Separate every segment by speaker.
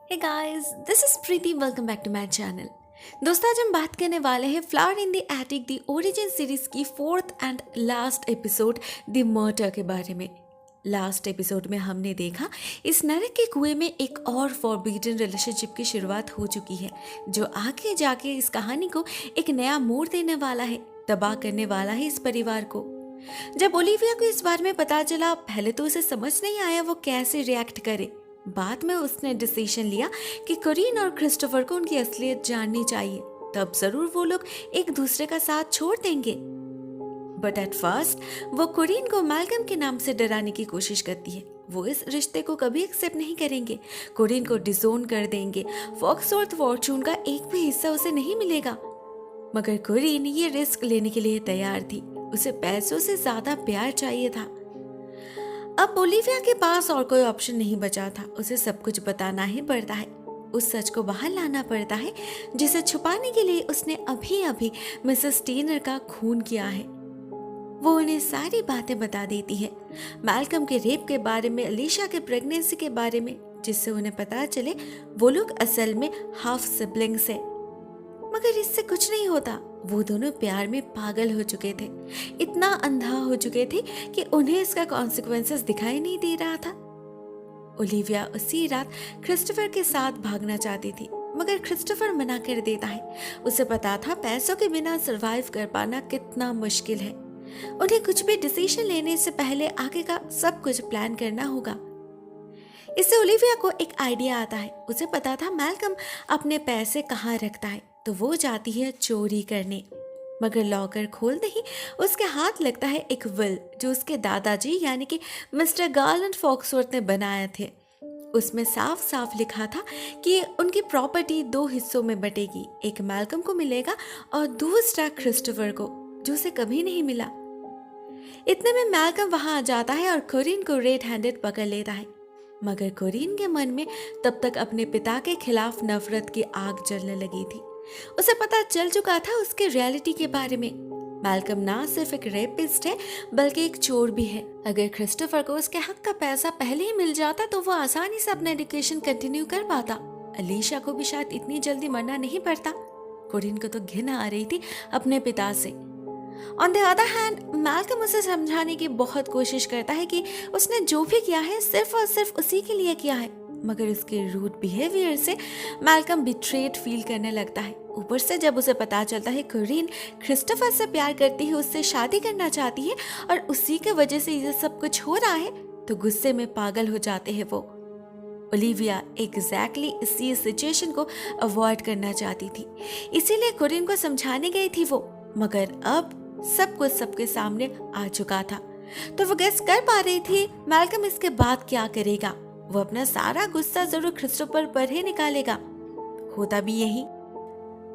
Speaker 1: Hey guys, this is Preeti. Welcome back to my channel. दोस्तों, आज हम बात करने वाले हैं flower in the attic the origin series की fourth and last episode the murder के बारे में। लास्ट एपिसोड में हमने देखा इस नरक के कुएं में एक और फॉरबिडन रिलेशनशिप की शुरुआत हो चुकी है, जो आगे जाके इस कहानी को एक नया मोड़ देने वाला है, तबाह करने वाला है इस परिवार को। जब ओलिविया को इस बारे में पता चला, पहले तो उसे समझ नहीं आया वो कैसे रिएक्ट करे। बाद में उसने डिसीजन लिया कि कोरिन और क्रिस्टोफर को उनकी असलियत जाननी चाहिए, तब जरूर वो लोग एक दूसरे का साथ छोड़ देंगे। बट एट फर्स्ट वो कोरिन को मैल्कम के नाम से डराने की कोशिश करती है। वो इस रिश्ते को कभी एक्सेप्ट नहीं करेंगे, कोरिन को डिसोन कर देंगे, फॉक्सवर्थ फॉर्चून का एक भी हिस्सा उसे नहीं मिलेगा। मगर कोरिन ये रिस्क लेने के लिए तैयार थी। उसे पैसों से ज्यादा प्यार चाहिए था। अब ओलिविया के पास और कोई ऑप्शन नहीं बचा था। उसे सब कुछ बताना ही पड़ता है, उस सच को बाहर लाना पड़ता है जिसे छुपाने के लिए उसने अभी अभी मिसेस टीनर का खून किया है। वो उन्हें सारी बातें बता देती है, मैल्कम के रेप के बारे में, अलीशा के प्रेगनेंसी के बारे में, जिससे उन्हें पता चले वो लोग असल में हाफ सिबलिंग्स है। मगर इससे कुछ नहीं होता। वो दोनों प्यार में पागल हो चुके थे, इतना अंधा हो चुके थे कि उन्हें इसका कॉन्सिक्वेंसेस दिखाई नहीं दे रहा था। ओलिविया उसी रात क्रिस्टोफर के साथ भागना चाहती थी, मगर क्रिस्टोफर मना कर देता है। उसे पता था पैसों के बिना सरवाइव कर पाना कितना मुश्किल है। उन्हें कुछ भी डिसीजन लेने से पहले आगे का सब कुछ प्लान करना होगा। इससे ओलिविया को एक आइडिया आता है। उसे पता था मैल्कम अपने पैसे कहाँ रखता है, तो वो जाती है चोरी करने। मगर लॉकर खोलते ही उसके हाथ लगता है एक विल, जो उसके दादाजी यानी कि मिस्टर गार्लैंड फॉक्सवर्थ ने बनाए थे। उसमें साफ साफ लिखा था कि उनकी प्रॉपर्टी 2 हिस्सों में बटेगी, एक मैल्कम को मिलेगा और दूसरा क्रिस्टोफर को, जो उसे कभी नहीं मिला। इतने में मैल्कम वहां आ जाता है और कोरिन को रेड हैंडेड पकड़ लेता है। मगर कोरिन के मन में तब तक अपने पिता के खिलाफ नफरत की आग जलने लगी थी। उसे पता चल चुका था उसके रियलिटी के बारे में। मैल्कम ना सिर्फ एक रेपिस्ट है, बल्कि एक चोर भी है। अगर क्रिस्टोफर को उसके हक का पैसा पहले ही मिल जाता तो वो आसानी से अपना एजुकेशन कंटिन्यू कर पाता। अलीशा को भी शायद इतनी जल्दी मरना नहीं पड़ता। कोरिन को तो घिन आ रही थी अपने पिता से। On the other hand Malcolm उसे समझाने की बहुत कोशिश करता है कि उसने जो भी किया है सिर्फ और सिर्फ उसी के लिए किया है। मगर उसके रूड बिहेवियर से मैल्कम बिट्रेड फील करने लगता है। ऊपर से जब उसे पता चलता है कोरिन क्रिस्टोफर से प्यार करती है, उससे शादी करना चाहती है और उसी के वजह से ये सब कुछ हो रहा है, तो गुस्से में पागल हो जाते हैं वो। ओलिविया एग्जैक्टली इसी सिचुएशन को अवॉइड करना चाहती थी, इसीलिए कोरिन को समझाने गई थी वो। मगर अब सब कुछ सबके सामने आ चुका था, तो वो गेस कर पा रही थी मैल्कम इसके बाद क्या करेगा। वो अपना सारा गुस्सा जरूर क्रिस्टोफर पर ही निकालेगा। होता भी यही।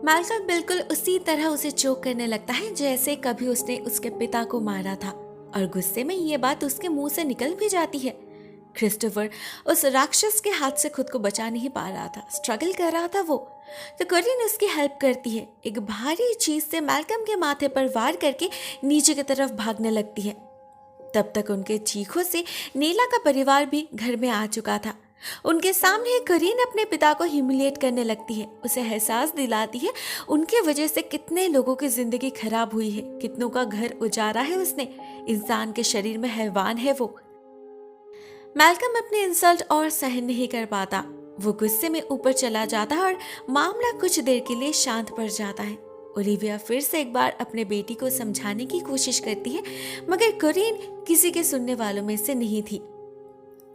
Speaker 1: मैल्कम बिल्कुल उसी तरह उसे चोक करने लगता है जैसे कभी उसने उसके पिता को मारा था, और गुस्से में ये बात उसके मुंह से निकल भी जाती है। क्रिस्टोफर उस राक्षस के हाथ से खुद को बचा नहीं पा रहा था, स्ट्रगल कर रहा था वो। तो कोरिन उसकी हेल्प करती है, एक भारी चीज से मैल्कम के माथे पर वार करके नीचे की तरफ भागने लगती है। तब तक उनके चीखों से नीला का परिवार भी घर में आ चुका था। उनके सामने कोरिन अपने पिता को ह्यूमिलिएट करने लगती है, उसे एहसास दिलाती है उनके वजह से कितने लोगों की जिंदगी खराब हुई है, कितनों का घर उजाड़ा है उसने। इंसान के शरीर में हैवान है वो। मैल्कम अपनी इंसल्ट और सहन नहीं कर पाता। वो गुस्से में ऊपर चला जाता है और मामला कुछ देर के लिए शांत पड़ जाता है। ओलिविया फिर से एक बार अपने बेटी को समझाने की कोशिश करती है, मगर कोरिन किसी के सुनने वालों में से नहीं थी।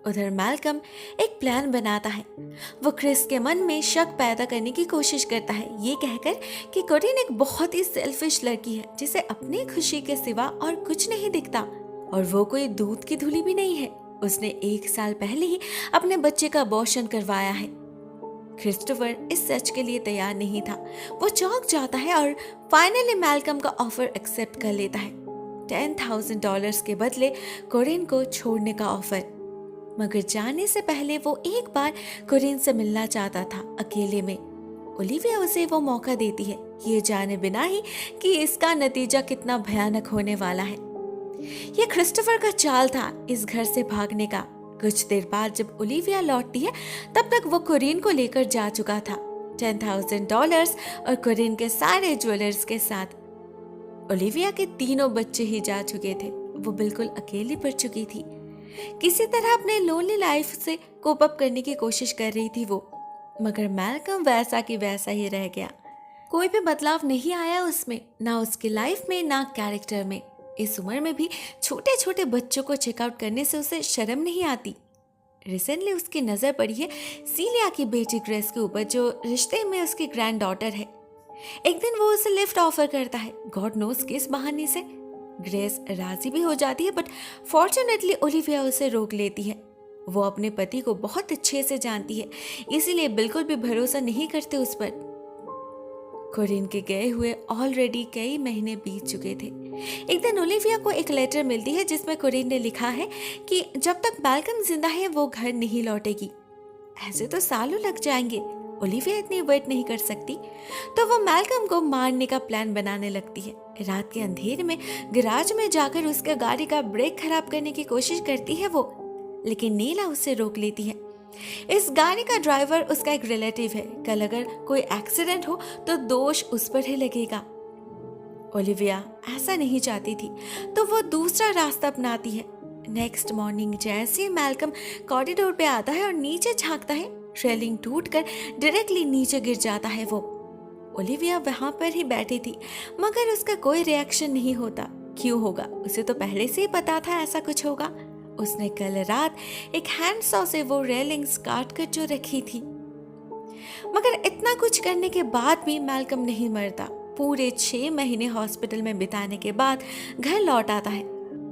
Speaker 1: उधर मैल्कम एक प्लान बनाता है। वो क्रिस के मन में शक पैदा करने की कोशिश करता है, ये कहकर कि कोरिन एक बहुत ही सेल्फिश लड़की है जिसे अपनी खुशी के सिवा और कुछ नहीं दिखता, और वो कोई दूध की धुली भी नहीं है। उसने 1 साल पहले ही अपने बच्चे का अबॉर्शन करवाया है। क्रिस्टोफर इस सच के लिए तैयार नहीं था। वो चौंक जाता है और फाइनली मैल्कम का ऑफर एक्सेप्ट कर लेता है, $10,000 के बदले कोरिन को छोड़ने का ऑफर। मगर जाने से पहले वो एक बार कोरिन से मिलना चाहता था अकेले में। ओलिविया उसे वो मौका देती है, ये जाने बिना ही कि इसका नतीजा कितना भयानक होने वाला है। ये क्रिस्टोफर का चाल था इस घर से भागने का। कुछ देर बाद जब ओलिविया लौटती है तब तक वो कोरिन को लेकर जा चुका था, $10,000 और कोरिन के सारे ज्वेलर्स के साथ। ओलिविया के तीनों बच्चे ही जा चुके थे। वो बिल्कुल अकेली पड़ चुकी थी। किसी तरह अपने लोनली लाइफ से कोप अप करने की कोशिश कर रही थी वो, मगर मैल्कम वैसा की वैसा ही रह गया। कोई भी बदलाव नहीं आया उसमें, ना उसकी लाइफ में ना कैरेक्टर में। इस उम्र में भी छोटे छोटे बच्चों को चेकआउट करने से उसे शर्म नहीं आती। रिसेंटली उसकी नज़र पड़ी है सीलिया की बेटी ग्रेस के ऊपर, जो रिश्ते में उसकी ग्रैंड डॉटर है। एक दिन वो उसे लिफ्ट ऑफर करता है, गॉड नोस किस बहाने से। ग्रेस राजी भी हो जाती है, बट फॉर्चुनेटली ओलिविया उसे रोक लेती है। वो अपने पति को बहुत अच्छे से जानती है, इसीलिए बिल्कुल भी भरोसा नहीं करते उस पर। कोरिन के गए हुए ऑलरेडी कई महीने बीत चुके थे। एक दिन ओलिविया को एक लेटर मिलती है जिसमें कोरिन ने लिखा है कि जब तक मैल्कम जिंदा है वो घर नहीं लौटेगी। ऐसे तो सालों लग जाएंगे, ओलिविया इतनी वेट नहीं कर सकती। तो वो मैल्कम को मारने का प्लान बनाने लगती है। रात के अंधेरे में गैराज में जाकर उसके गाड़ी का ब्रेक खराब करने की कोशिश करती है वो, लेकिन नीला उसे रोक लेती है। इस गाड़ी का ड्राइवर उसका एक रिलेटिव है। कल अगर कोई एक्सीडेंट हो तो दोष उस पर ही लगेगा। ओलिविया ऐसा नहीं चाहती थी, तो वो दूसरा रास्ता अपनाती है। नेक्स्ट मॉर्निंग जैसे ही मैल्कम कॉरिडोर पे आता है और नीचे झांकता है, रेलिंग टूटकर डायरेक्टली नीचे गिर जाता है वो। ओलिविया वहां पर ही बैठी थी, मगर उसका कोई रिएक्शन नहीं होता। क्यों होगा? उसे तो पहले से ही पता था ऐसा कुछ होगा। उसने कल रात एक हैंडसॉ से वो रेलिंग्स काट कर जो रखी थी। मगर इतना कुछ करने के बाद भी मैल्कम नहीं मरता। पूरे 6 महीने हॉस्पिटल में बिताने के बाद घर लौट आता है,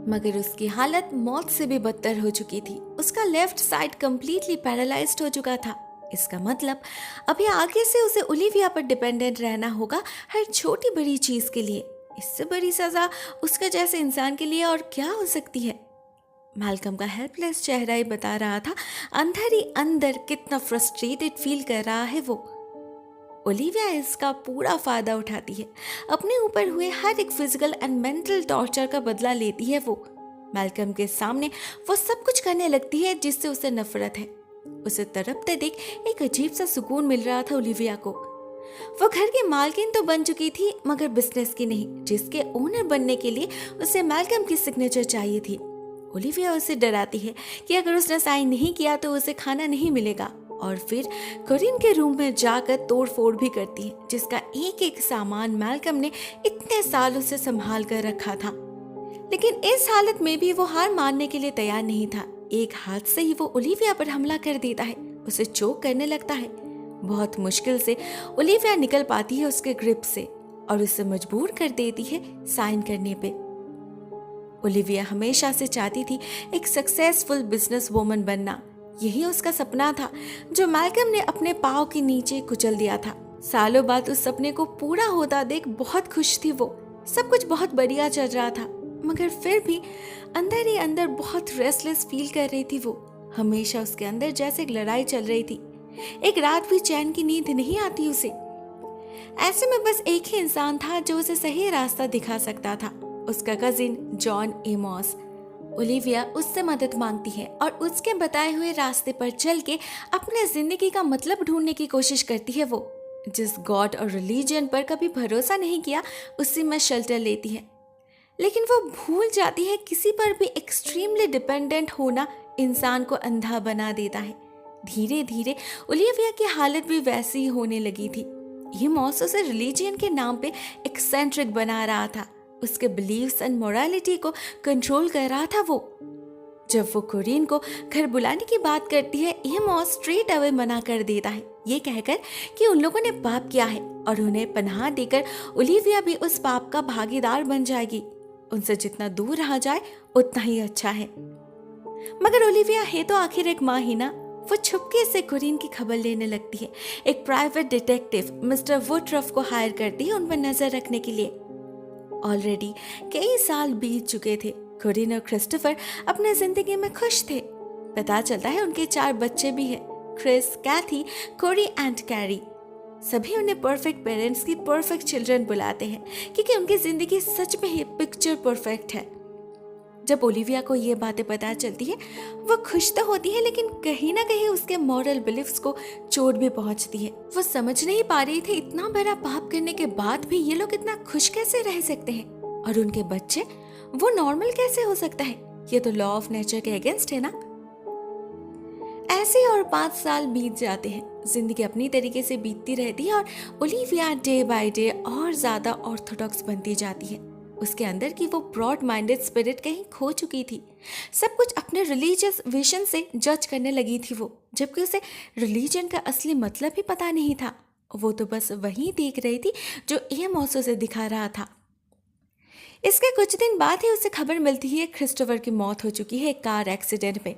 Speaker 1: मगर उसकी हालत मौत से भी बदतर हो चुकी थी। उसका लेफ्ट साइड कंप्लीटली पैरालाइज्ड हो चुका था। इसका मतलब अभी आगे से उसे ओलिविया पर डिपेंडेंट रहना होगा हर छोटी बड़ी चीज के लिए। इससे बड़ी सजा उसके जैसे इंसान के लिए और क्या हो सकती है? मैल्कम का हेल्पलेस चेहरा ही बता रहा था अंदर ही अंदर कितना फ्रस्ट्रेटेड फील कर रहा है वो। ओलिविया इसका पूरा फायदा उठाती है। अपने ऊपर हुए हर एक फिजिकल एंड मेंटल टॉर्चर का बदला लेती है वो। मैल्कम के सामने वो सब कुछ करने लगती है जिससे उसे नफरत है। उसे तड़पते देख एक अजीब सा सुकून मिल रहा था ओलिविया को। वो घर की मालकिन तो बन चुकी थी, मगर बिजनेस की नहीं, जिसके ओनर बनने के लिए उसे मैल्कम की सिग्नेचर चाहिए थी। ओलिविया उसे डराती है कि अगर उसने साइन नहीं किया तो उसे खाना नहीं मिलेगा, और फिर कोरिन के रूम में जाकर तोड़फोड़ भी करती है, जिसका एक एक सामान मैल्कम ने इतने सालों से संभाल कर रखा था। लेकिन इस हालत में भी वो हार मानने के लिए तैयार नहीं था। एक हाथ से ही वो ओलिविया पर हमला कर देता है, उसे चोक करने लगता है। बहुत मुश्किल से ओलिविया निकल पाती है उसके ग्रिप से और उसे मजबूर कर देती है साइन करने पे। ओलिविया हमेशा से चाहती थी एक सक्सेसफुल बिजनेस वुमन बनना। यही उसका सपना था जो मैल्कम ने अपने पाँव के नीचे कुचल दिया था। सालों बाद उस सपने को पूरा होता देख बहुत खुश थी वो। सब कुछ बहुत बढ़िया चल रहा था, मगर फिर भी अंदर ही अंदर बहुत रेस्टलेस फील कर रही थी वो। हमेशा उसके अंदर जैसे एक लड़ाई चल रही थी। एक रात भी चैन की नींद नहीं आती उसे। ऐसे में बस एक ही इंसान था जो उसे सही रास्ता दिखा सकता था, उसका कजिन जॉन एमोस। ओलिविया उससे मदद मांगती है और उसके बताए हुए रास्ते पर चल के अपने जिंदगी का मतलब ढूंढने की कोशिश करती है वो। जिस गॉड और रिलीजन पर कभी भरोसा नहीं किया उसी में शेल्टर लेती है, लेकिन वो भूल जाती है किसी पर भी एक्सट्रीमली डिपेंडेंट होना इंसान को अंधा बना देता है। धीरे धीरे ओलिविया की हालत भी वैसी ही होने लगी थी। एमोस उसे रिलीजन के नाम पे एक्सेंट्रिक बना रहा था, उसके बिलीव्स एंड मोरालिटी को कंट्रोल कर रहा था वो। जब वो कोरिन को घर बुलाने की बात करती है, एमोस स्ट्रेट अवे मना कर देता है, ये कहकर कि उन लोगों ने पाप किया है और उन्हें पनाह देकर ओलिविया भी उस पाप का भागीदार बन जाएगी। उनसे जितना दूर रहा जाए उतना ही अच्छा है। मगर ओलिविया है तो आखिर एक माँ ही ना। वो छुपके से कोरिन की खबर लेने लगती है। एक प्राइवेट डिटेक्टिव मिस्टर वुडरफ को हायर करती है उन पर नजर रखने के लिए। ऑलरेडी कई साल बीत चुके थे। कोरिन और क्रिस्टोफर अपने जिंदगी में खुश थे। पता चलता है उनके 4 बच्चे भी हैं, Chris, Kathy, Corey and Carrie. सभी उन्हें परफेक्ट पेरेंट्स की परफेक्ट चिल्ड्रन बुलाते हैं, क्योंकि उनकी जिंदगी सच में ही पिक्चर परफेक्ट है। जब ओलिविया को ये बातें पता चलती है वो खुश तो होती है, लेकिन कहीं ना कहीं उसके मॉरल बिलीफ्स को चोट भी पहुंचती है। वो समझ नहीं पा रही थी इतना बड़ा पाप करने के बाद भी ये लोग इतना खुश कैसे रह सकते हैं, और उनके बच्चे वो नॉर्मल कैसे हो सकता है। ये तो लॉ ऑफ नेचर के अगेंस्ट है ना। ऐसे और 5 साल बीत जाते हैं, जिंदगी अपनी तरीके से बीतती रहती है और ओलिविया डे बाय डे और ज्यादा ऑर्थोडॉक्स बनती जाती है। उसके अंदर की वो ब्रॉड माइंडेड स्पिरिट कहीं खो चुकी थी। सब कुछ अपने रिलीजियस विजन से जज करने लगी थी वो, जबकि उसे रिलीजन का असली मतलब ही पता नहीं था। वो तो बस वही देख रही थी जो एमोस उसे दिखा रहा था। इसके कुछ दिन बाद ही उसे खबर मिलती है क्रिस्टोफर की मौत हो चुकी है एक कार एक्सीडेंट में।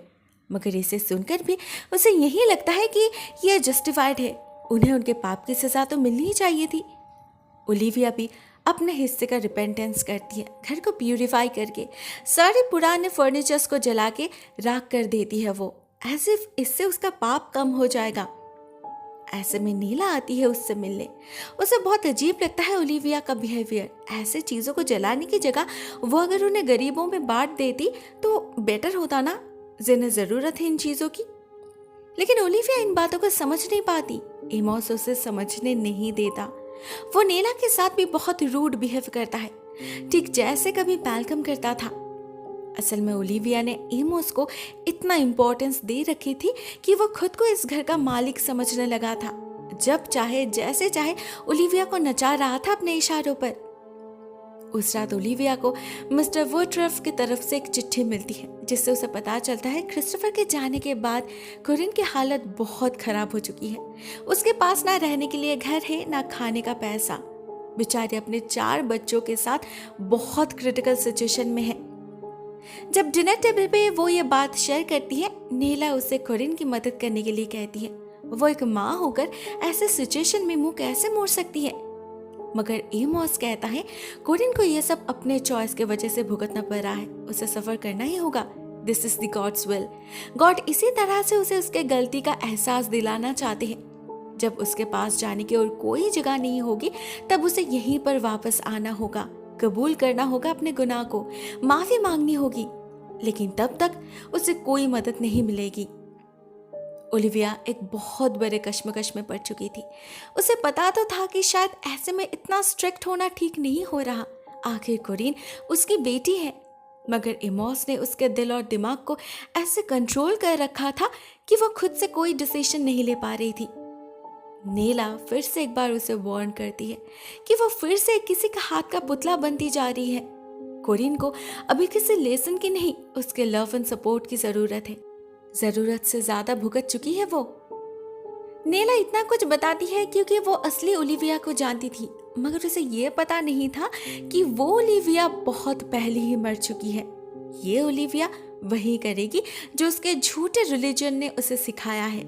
Speaker 1: मगर इसे सुनकर भी उसे यही लगता है कि यह जस्टिफाइड है, उन्हें उनके पाप की सजा तो मिलनी ही चाहिए थी। ओलिविया भी अपने हिस्से का रिपेंटेंस करती है, घर को प्यूरिफाई करके सारे पुराने फर्नीचर्स को जला के राख कर देती है वो, एज इफ इससे उसका पाप कम हो जाएगा। ऐसे में नीला आती है उससे मिलने। उसे बहुत अजीब लगता है ओलिविया का बिहेवियर। ऐसे चीज़ों को जलाने की जगह वो अगर उन्हें गरीबों में बांट देती तो बेटर होता ना, जिन्हें ज़रूरत है इन चीज़ों की। लेकिन ओलिविया इन बातों को समझ नहीं पाती। एमोस उसे समझने नहीं देता। वो नेला के साथ भी बहुत रूड बिहेव करता है, ठीक जैसे कभी मैल्कम करता था। असल में ओलिविया ने एमोस को इतना इम्पोर्टेंस दे रखी थी कि वो खुद को इस घर का मालिक समझने लगा था। जब चाहे जैसे चाहे ओलिविया को नचा रहा था अपने इशारों पर। उस रात ओलिविया को मिस्टर वुडरफ की तरफ से एक चिट्ठी मिलती है, जिससे उसे पता चलता है क्रिस्टोफर के जाने के बाद कोरिन की हालत बहुत खराब हो चुकी है। उसके पास ना रहने के लिए घर है, ना खाने का पैसा। बेचारी अपने 4 बच्चों के साथ बहुत क्रिटिकल सिचुएशन में है। जब डिनर टेबल पे वो ये बात शेयर करती है, नीला उसे कोरिन की मदद करने के लिए कहती है। वो एक माँ होकर ऐसे सिचुएशन में मुंह कैसे मोड़ सकती है। मगर एमोस कहता है कोरिन को यह सब अपने चॉइस के वजह से भुगतना पड़ रहा है, उसे सफर करना ही होगा। This is the gods will. God इसी तरह से उसे उसके गलती का एहसास दिलाना चाहते हैं। जब उसके पास जाने की और कोई जगह नहीं होगी तब उसे यहीं पर वापस आना होगा, कबूल करना होगा अपने गुनाह को, माफी मांगनी होगी। लेकिन तब तक उसे कोई मदद नहीं मिलेगी। ओलिविया एक बहुत बड़े कश्मकश में पड़ चुकी थी। उसे पता तो था कि शायद ऐसे में इतना स्ट्रिक्ट होना ठीक नहीं हो रहा। आखिर कोरिन उसकी बेटी है, मगर एमोस ने उसके दिल और दिमाग को ऐसे कंट्रोल कर रखा था कि वो खुद से कोई डिसीजन नहीं ले पा रही थी। नेला फिर से एक बार उसे वार्न करती है कि वो फिर से किसी का हाथ का पुतला बनती जा रही है। कोरिन को अभी किसी लेसन की नहीं, उसके लव एंड सपोर्ट की जरूरत है। जरूरत से ज्यादा भुगत चुकी है वो। नेला इतना कुछ बताती है क्योंकि वो असली ओलिविया को जानती थी, मगर उसे ये पता नहीं था कि वो ओलिविया बहुत पहले ही मर चुकी है। ये ओलिविया वही करेगी जो उसके झूठे रिलीजन ने उसे सिखाया है।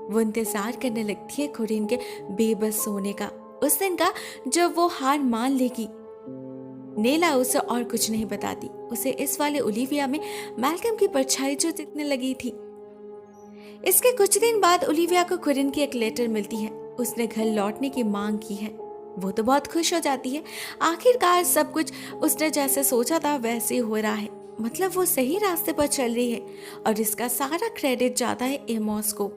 Speaker 1: वो इंतजार करने लगती है कोरिन के बेबस होने का, उस दिन का जब वो हार मान लेगी। नेला उसे और कुछ नहीं बताती। उसे इस वाले ओलिविया में मैल्कम की परछाई जो दिखने लगी थी। इसके कुछ दिन बाद ओलिविया को कोरिन की एक लेटर मिलती है। उसने घर लौटने की मांग की है। वो तो बहुत खुश हो जाती है। आखिरकार सब कुछ उसने जैसे सोचा था वैसे हो रहा है, मतलब वो सही रास्ते पर चल रही है और इसका सारा क्रेडिट जाता है एमोस को।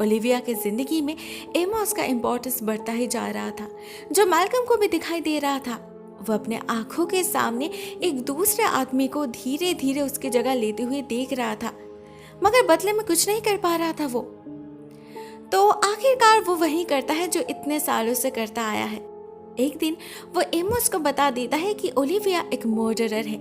Speaker 1: ओलिविया की जिंदगी में एमोस का इम्पोर्टेंस बढ़ता ही जा रहा था, जो मैल्कम को भी दिखाई दे रहा था। वो अपने आंखों के सामने एक दूसरे आदमी को धीरे धीरे उसकी जगह लेते हुए देख रहा था, मगर बदले में कुछ नहीं कर पा रहा था वो। तो आखिरकार वो वही करता है जो इतने सालों से करता आया है। एक दिन वो एमोस को बता देता है कि ओलिविया एक मर्डरर है।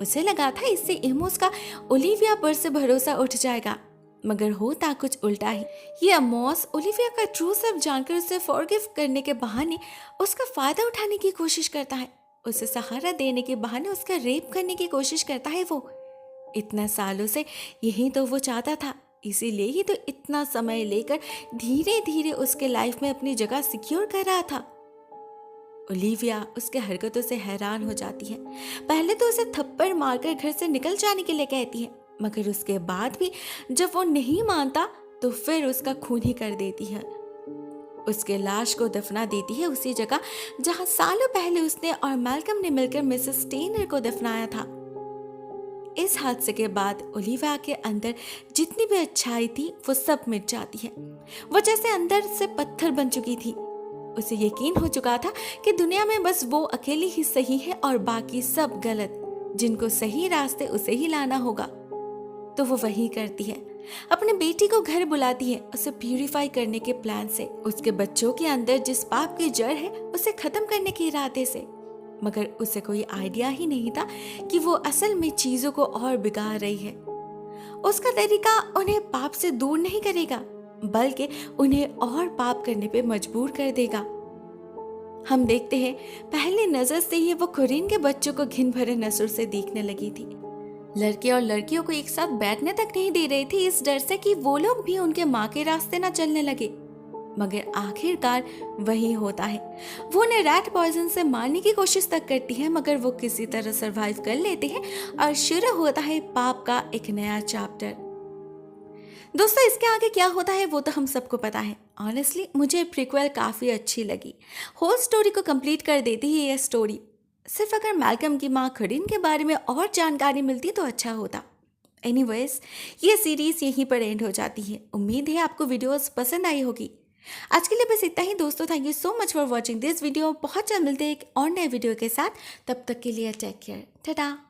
Speaker 1: उसे लगा था इससे एमोस का ओलिविया पर से भरोसा उठ जाएगा, मगर होता कुछ उल्टा ही। ये एमोस ओलिविया का ट्रू सेल्फ जानकर उसे फॉरगिव करने के बहाने उसका फायदा उठाने की कोशिश करता है। उसे सहारा देने के बहाने उसका रेप करने की कोशिश करता है वो। इतना सालों से यही तो वो चाहता था, इसीलिए ही तो इतना समय लेकर धीरे धीरे उसके लाइफ में अपनी जगह सिक्योर कर रहा था। ओलिविया उसके हरकतों से हैरान हो जाती है। पहले तो उसे थप्पड़ मारकर घर से निकल जाने के लिए कहती है, मगर उसके बाद भी जब वो नहीं मानता तो फिर उसका खून ही कर देती है। उसके लाश को दफना देती है उसी जगह जहां सालों पहले उसने और मैल्कम ने मिलकर मिसेस स्टेनर को दफनाया था। इस हादसे के बाद ओलिविया के अंदर जितनी भी अच्छाई थी वो सब मिट जाती है। वो जैसे अंदर से पत्थर बन चुकी थी। उसे यकीन हो चुका था कि दुनिया में बस वो अकेली ही सही है और बाकी सब गलत। जिनको सही रास्ते उसे ही लाना होगा। तो वो वही करती है। अपने बेटी को घर बुलाती है, उसे प्यूरिफाई करने के प्लान से, उसके बच्चों के अंदर जिस पाप की जड़ है उसे खत्म करने के इरादे से। मगर उसे कोई आइडिया ही नहीं था कि वो असल में चीजों को और बिगाड़ रही है। उसका तरीका उन्हें पाप से दूर नहीं करेगा, बल्कि उन्हें और पाप करने पे मजबूर कर देगा। हम देखते हैं पहली नजर से ही वो कुरिन के बच्चों को घिन भरे नजर से देखने लगी थी। लड़के और लड़कियों को एक साथ बैठने तक नहीं दे रही थी, इस डर से कि वो लोग भी उनके माँ के रास्ते ना चलने लगे। मगर आखिरकार वही होता है। वो उन्हें रैट पॉइजन से मारने की कोशिश तक करती है, मगर वो किसी तरह सरवाइव कर लेते हैं और शुरू होता है पाप का एक नया चैप्टर। दोस्तों, इसके आगे क्या होता है वो तो हम सबको पता है। ऑनेस्टली मुझे प्रीक्वल काफ़ी अच्छी लगी। होल स्टोरी को कंप्लीट कर देती है ये स्टोरी। सिर्फ अगर मैल्कम की माँ कुरिन के बारे में और जानकारी मिलती तो अच्छा होता। एनीवेज, ये सीरीज यहीं पर एंड हो जाती है। उम्मीद है आपको वीडियोस पसंद आई होगी। आज के लिए बस इतना ही दोस्तों। Thank you so much for watching this video. बहुत जल्द मिलते हैं एक और नए वीडियो के साथ। तब तक के लिए टेक केयर। टाटा।